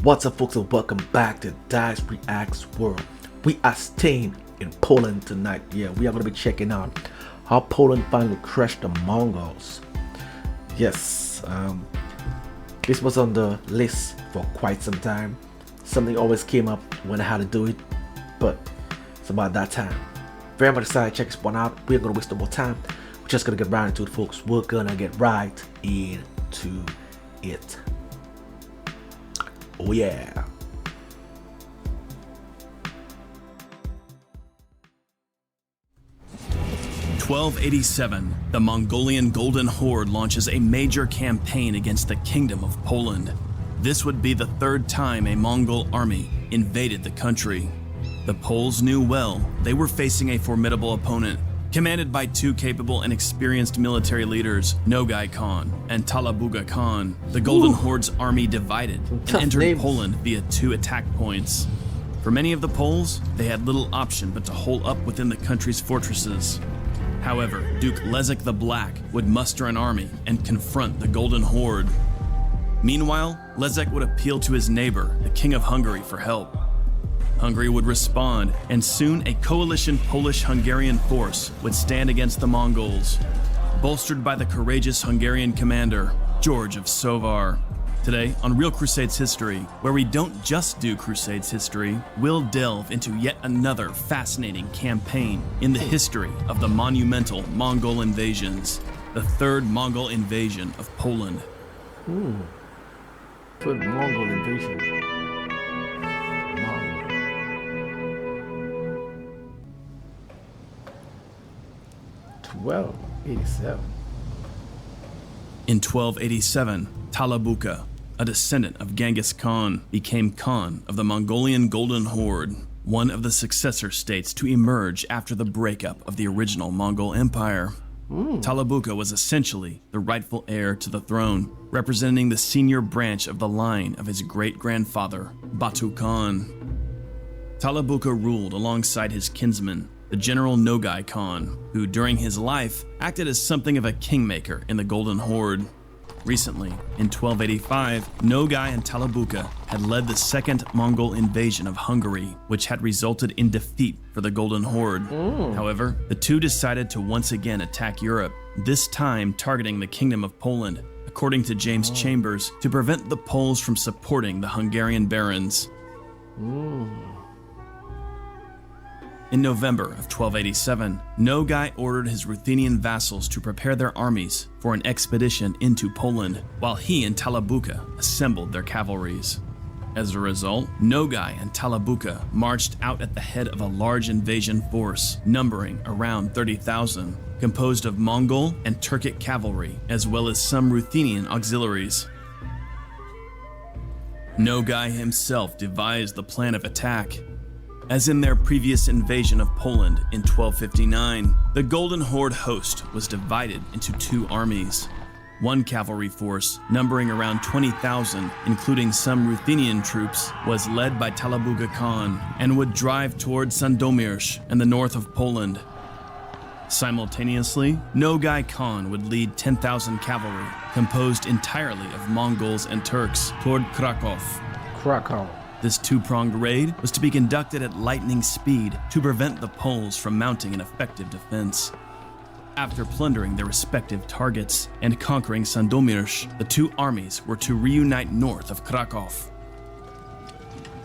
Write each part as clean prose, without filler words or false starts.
What's up, folks, and welcome back to Dyce Reacts World. We are staying in Poland tonight. Yeah, we are going to be checking out how Poland finally crushed the Mongols. Yes, this was on the list for quite some time. Something always came up when I had to do it, but it's about that time. Very much excited to check this one out. We're going to waste no more time. We're just going to get right into it, folks. We're going to get right into it. Oh yeah. "1287, the Mongolian Golden Horde launches a major campaign against the Kingdom of Poland. This would be the third time a Mongol army invaded the country. The Poles knew well they were facing a formidable opponent, commanded by two capable and experienced military leaders, Nogai Khan and Talabuga Khan. The Golden Horde's army divided and entered Poland via two attack points. For many of the Poles, they had little option but to hole up within the country's fortresses. However, Duke Leszek the Black would muster an army and confront the Golden Horde. Meanwhile, Leszek would appeal to his neighbor, the King of Hungary, for help. Hungary would respond, and soon a coalition Polish-Hungarian force would stand against the Mongols, bolstered by the courageous Hungarian commander, George of Sovar. Today, on Real Crusades History, where we don't just do Crusades history, we'll delve into yet another fascinating campaign in the history of the monumental Mongol invasions, the third Mongol invasion of Poland. Third Mongol invasion. 1287. In 1287, Talabuka, a descendant of Genghis Khan, became Khan of the Mongolian Golden Horde, one of the successor states to emerge after the breakup of the original Mongol Empire. Talabuka was essentially the rightful heir to the throne, representing the senior branch of the line of his great-grandfather, Batu Khan. Talabuka ruled alongside his kinsman, the General Nogai Khan, who during his life acted as something of a kingmaker in the Golden Horde. Recently, in 1285, Nogai and Talabuka had led the second Mongol invasion of Hungary, which had resulted in defeat for the Golden Horde. However, the two decided to once again attack Europe, this time targeting the Kingdom of Poland, according to James Chambers, to prevent the Poles from supporting the Hungarian barons. In November of 1287, Nogai ordered his Ruthenian vassals to prepare their armies for an expedition into Poland, while he and Talabuka assembled their cavalries. As a result, Nogai and Talabuka marched out at the head of a large invasion force, numbering around 30,000, composed of Mongol and Turkic cavalry, as well as some Ruthenian auxiliaries. Nogai himself devised the plan of attack. As in their previous invasion of Poland in 1259, the Golden Horde host was divided into two armies. One cavalry force, numbering around 20,000, including some Ruthenian troops, was led by Talabuga Khan and would drive towards Sandomierz in the north of Poland. Simultaneously, Nogai Khan would lead 10,000 cavalry, composed entirely of Mongols and Turks, toward Krakow. This two-pronged raid was to be conducted at lightning speed to prevent the Poles from mounting an effective defense. After plundering their respective targets and conquering Sandomierz, the two armies were to reunite north of Krakow.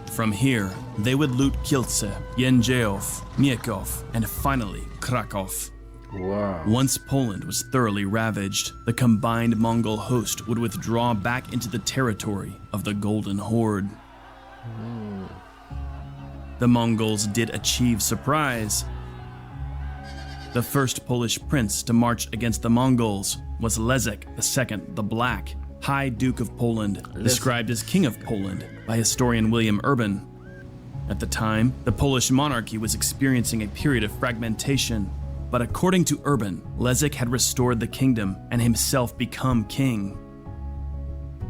From here, they would loot Kielce, Jędrzejów, Mieków, and finally Krakow. Once Poland was thoroughly ravaged, the combined Mongol host would withdraw back into the territory of the Golden Horde. The Mongols did achieve surprise. The first Polish prince to march against the Mongols was Leszek II the Black, High Duke of Poland, described as King of Poland by historian William Urban. At the time, the Polish monarchy was experiencing a period of fragmentation, but according to Urban, Leszek had restored the kingdom and himself become king.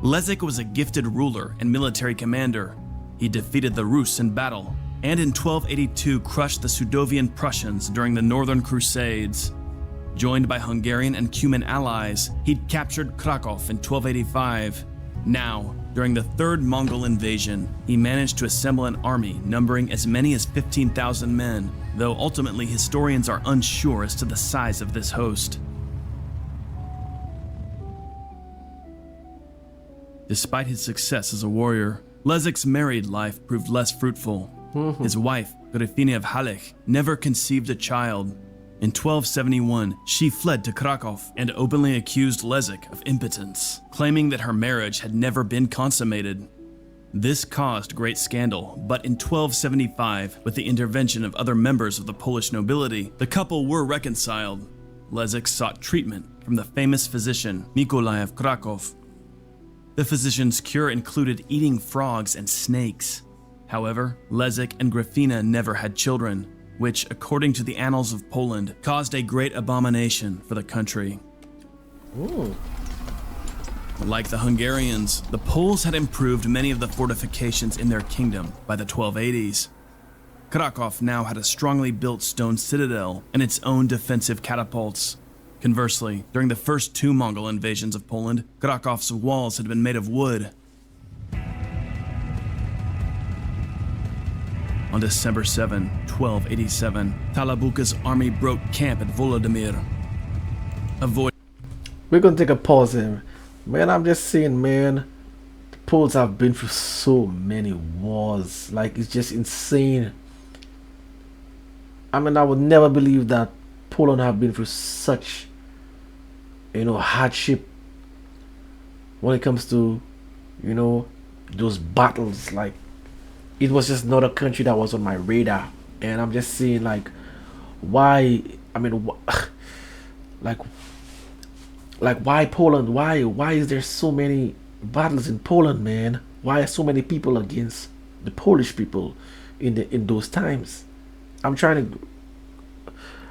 Leszek was a gifted ruler and military commander. He defeated the Rus in battle, and in 1282 crushed the Sudewian Prussians during the Northern Crusades. Joined by Hungarian and Cuman allies, he'd captured Krakow in 1285. Now, During the third Mongol invasion, he managed to assemble an army numbering as many as 15,000 men, though ultimately historians are unsure as to the size of this host. Despite his success as a warrior, Leszek's married life proved less fruitful. His wife, Gryfina of Halych, never conceived a child. In 1271, she fled to Krakow and openly accused Leszek of impotence, claiming that her marriage had never been consummated. This caused great scandal, but in 1275, with the intervention of other members of the Polish nobility, the couple were reconciled. Leszek sought treatment from the famous physician Mikołaj of Krakow. The physician's cure included eating frogs and snakes. However, Leszek and Gryfina never had children, which, according to the annals of Poland, caused a great abomination for the country. Ooh. Like the Hungarians, the Poles had improved many of the fortifications in their kingdom by the 1280s. Krakow now had a strongly built stone citadel and its own defensive catapults. Conversely, during the first two Mongol invasions of Poland, Krakow's walls had been made of wood. On December 7, 1287, Talabuka's army broke camp at Volodymyr. We're gonna take a pause here. Man, I'm just saying, man, the Poles have been through so many wars. Like, it's just insane. I mean, I would never believe that Poland have been through such, hardship when it comes to, those battles. Like, it was just not a country that was on my radar. And I'm just saying, like, why, why Poland? Why is there so many battles in Poland, man? Why are so many people against the Polish people in those times? I'm trying to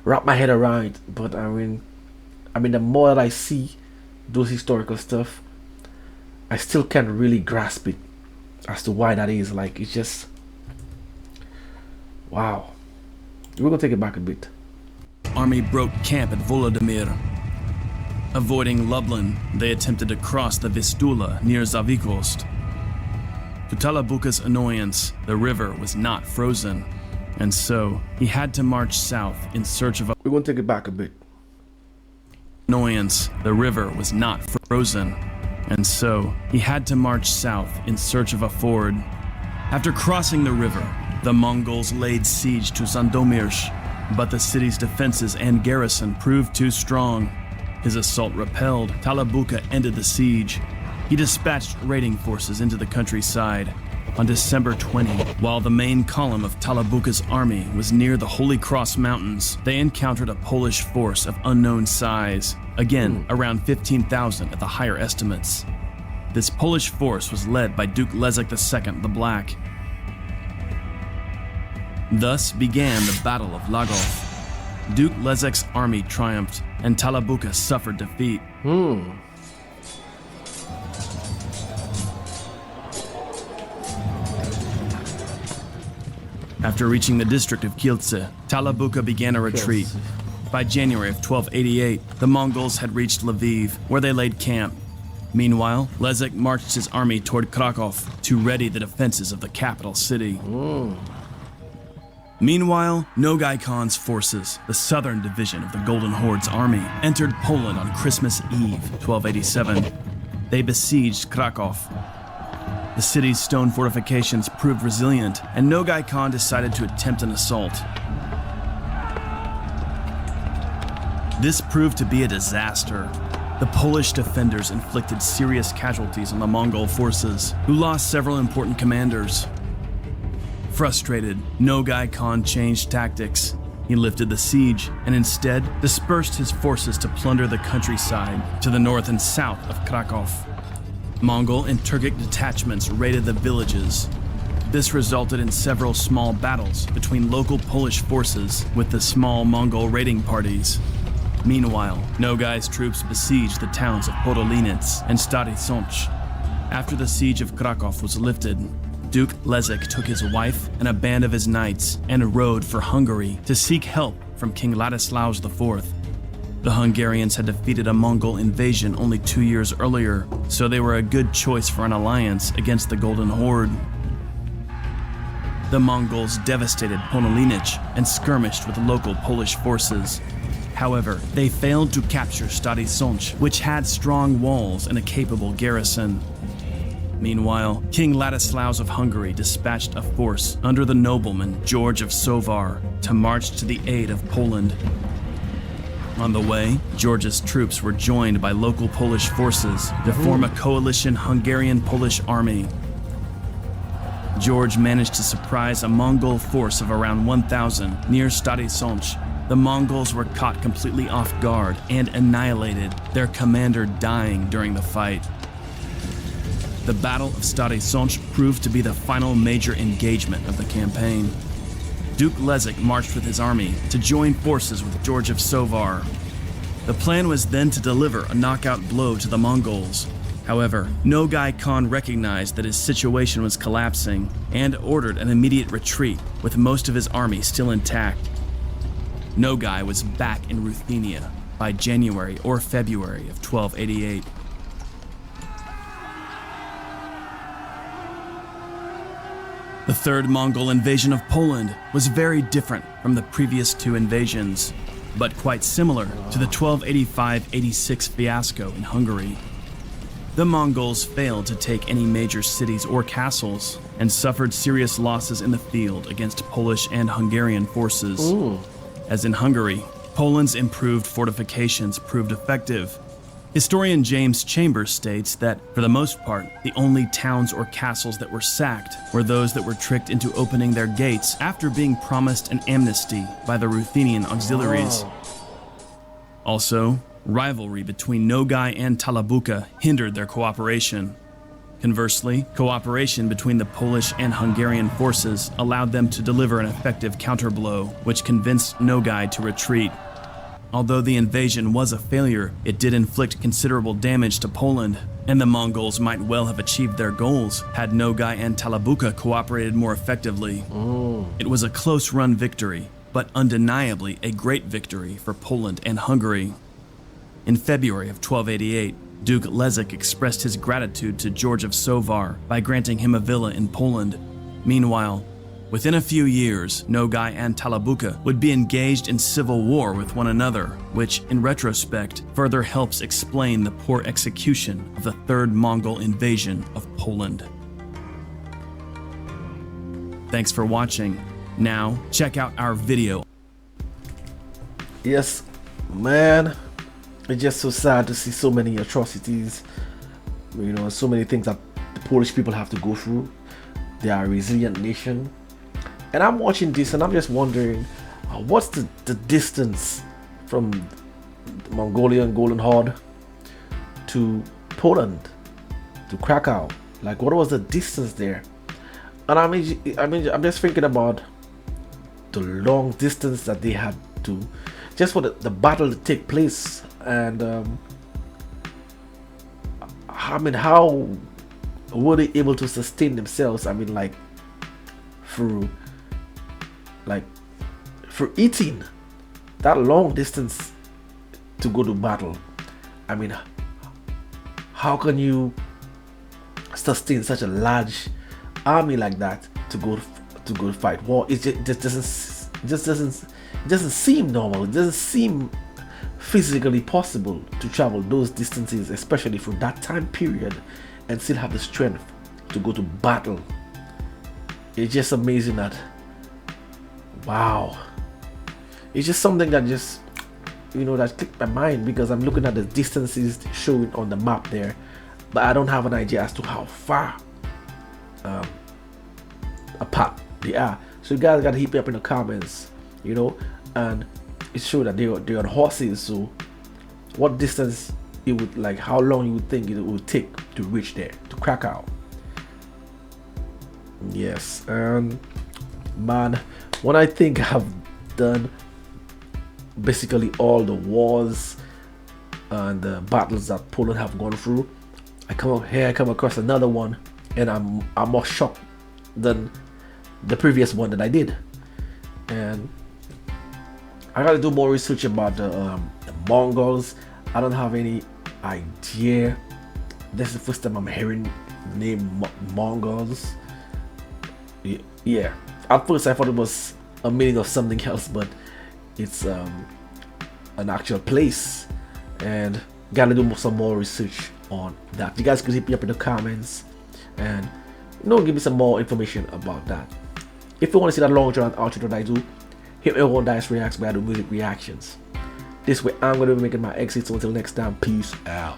wrap my head around, but I mean, the more that I see those historical stuff, I still can't really grasp it as to why that is. Like, it's just, wow. We're gonna take it back a bit. Army broke camp at Volodymyr. Avoiding Lublin, they attempted to cross the Vistula near Zawikost. To Talabuka's annoyance, the river was not frozen, and so he had to march south in search of a We're gonna take it back a bit. Annoyance, the river was not frozen, and so he had to march south in search of a ford. After crossing the river, the Mongols laid siege to Sandomierz, but the city's defenses and garrison proved too strong. His assault repelled, Talabuka ended the siege. He dispatched raiding forces into the countryside. On December 20, while the main column of Talabuka's army was near the Holy Cross Mountains, they encountered a Polish force of unknown size, again around 15,000 at the higher estimates. This Polish force was led by Duke Leszek II the Black. Thus began the Battle of Lagów. Duke Leszek's army triumphed, and Talabuka suffered defeat. After reaching the district of Kielce, Talabuka began a retreat. By January of 1288, the Mongols had reached Lviv, where they laid camp. Meanwhile, Leszek marched his army toward Krakow to ready the defenses of the capital city. Meanwhile, Nogai Khan's forces, the southern division of the Golden Horde's army, entered Poland on Christmas Eve, 1287. They besieged Krakow. The city's stone fortifications proved resilient, and Nogai Khan decided to attempt an assault. This proved to be a disaster. The Polish defenders inflicted serious casualties on the Mongol forces, who lost several important commanders. Frustrated, Nogai Khan changed tactics. He lifted the siege and instead dispersed his forces to plunder the countryside to the north and south of Krakow. Mongol and Turkic detachments raided the villages. This resulted in several small battles between local Polish forces with the small Mongol raiding parties. Meanwhile, Nogai's troops besieged the towns of Podolinets and Stary Sącz. After the siege of Krakow was lifted, Duke Leszek took his wife and a band of his knights and rode for Hungary to seek help from King Ladislaus IV. The Hungarians had defeated a Mongol invasion only 2 years earlier, so they were a good choice for an alliance against the Golden Horde. The Mongols devastated Ponolinich and skirmished with local Polish forces. However, they failed to capture Stary Sącz, which had strong walls and a capable garrison. Meanwhile, King Ladislaus of Hungary dispatched a force under the nobleman George of Sovar to march to the aid of Poland. On the way, George's troops were joined by local Polish forces to form a coalition Hungarian-Polish army. George managed to surprise a Mongol force of around 1,000 near Stary Sącz. The Mongols were caught completely off guard and annihilated, their commander dying during the fight. The Battle of Stary Sącz proved to be the final major engagement of the campaign. Duke Lezik marched with his army to join forces with George of Sovar. The plan was then to deliver a knockout blow to the Mongols. However, Nogai Khan recognized that his situation was collapsing and ordered an immediate retreat with most of his army still intact. Nogai was back in Ruthenia by January or February of 1288. The third Mongol invasion of Poland was very different from the previous two invasions, but quite similar to the 1285-86 fiasco in Hungary. The Mongols failed to take any major cities or castles and suffered serious losses in the field against Polish and Hungarian forces. As in Hungary, Poland's improved fortifications proved effective. Historian James Chambers states that, for the most part, the only towns or castles that were sacked were those that were tricked into opening their gates after being promised an amnesty by the Ruthenian auxiliaries. Also, rivalry between Nogai and Talabuka hindered their cooperation. Conversely, cooperation between the Polish and Hungarian forces allowed them to deliver an effective counterblow, which convinced Nogai to retreat. Although the invasion was a failure, it did inflict considerable damage to Poland, and the Mongols might well have achieved their goals had Nogai and Talabuka cooperated more effectively. It was a close-run victory, but undeniably a great victory for Poland and Hungary. In February of 1288, Duke Lezik expressed his gratitude to George of Sovar by granting him a villa in Poland. Meanwhile, within a few years, Nogai and Talabuka would be engaged in civil war with one another, which, in retrospect, further helps explain the poor execution of the third Mongol invasion of Poland. Thanks for watching. Now, check out our video. Yes, man. It's just so sad to see so many atrocities, you know, so many things that the Polish people have to go through. They are a resilient nation. And I'm watching this and I'm just wondering, what's the distance from the Mongolian Golden Horde to Poland, to Krakow? Like, what was the distance there? And I mean, I'm just thinking about the long distance that they had to, just for the battle to take place. And I mean, how were they able to sustain themselves? I mean, like through eating that long distance to go to battle. I mean, how can you sustain such a large army like that to go to fight war? It just doesn't seem normal. It doesn't seem physically possible to travel those distances, especially for that time period, and still have the strength to go to battle. It's just amazing that, wow, it's just something that just, you know, that clicked my mind, because I'm looking at the distances showing on the map there, but I don't have an idea as to how far apart they are. So you guys gotta hit me up in the comments, you know, and it showed that they're on horses. So what distance it would, like, how long you would think it would take to reach there, to Krakow? Yes. And man, when I think I've done basically all the wars and the battles that Poland have gone through, I come across another one, and I'm more shocked than the previous one that I did. And I gotta do more research about the Mongols. I don't have any idea. This is the first time I'm hearing the name Mongols. Yeah, at first I thought it was a meaning of something else, but it's an actual place, and gotta do some more research on that. You guys can hit me up in the comments and give me some more information about that. If you want to see that long drawn outro that I do, hit me on Dyce Reacts where I do music reactions. This way I'm gonna be making my exit, so until next time, peace out.